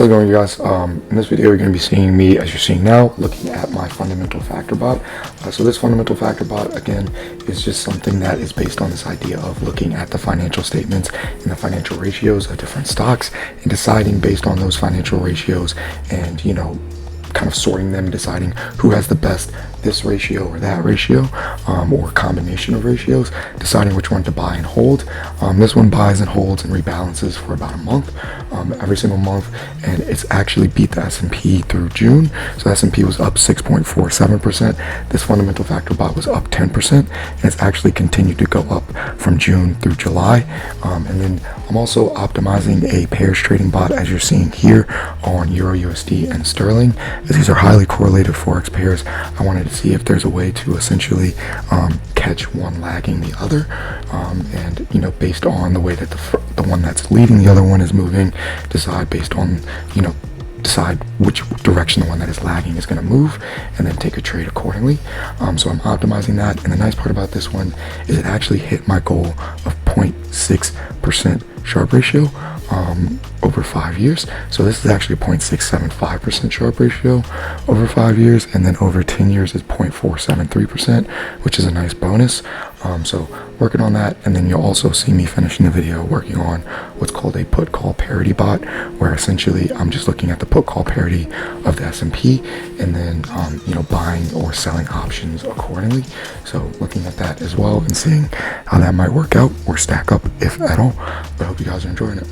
How's it going, you guys? In this video, you're going to be seeing me, as you're seeing now, looking at my fundamental factor bot. So this fundamental factor bot, again, is just something that is based on this idea of looking at the financial statements and the financial ratios of different stocks and deciding based on those financial ratios and, kind of sorting them and deciding who has the best this ratio or that ratio, or combination of ratios, deciding which one to buy and hold. This one buys and holds and rebalances for about a month, every single month, and it's actually beat the S&P through June. So S&P was up 6.47%. This fundamental factor bot was up 10%, and it's actually continued to go up from June through July. And then I'm also optimizing a pairs trading bot, as you're seeing here, on Euro USD and Sterling, as these are highly correlated forex pairs. I wanted to see if there's a way to essentially catch one lagging the other, and based on the way that the one that's leading the other one is moving, decide based on decide which direction the one that is lagging is going to move, and then take a trade accordingly. So I'm optimizing that, and the nice part about this one is it actually hit my goal of 0.6% Sharpe ratio over 5 years. So this is actually 0.675% Sharpe ratio over 5 years, and then over 10 years is 0.473%, which is a nice bonus. So working on that, and then you'll also see me finishing the video working on what's called a put call parity bot, where essentially I'm just looking at the put call parity of the S&P and then buying or selling options accordingly. So looking at that as well and seeing how that might work out or stack up, if at all. But I hope you guys are enjoying it.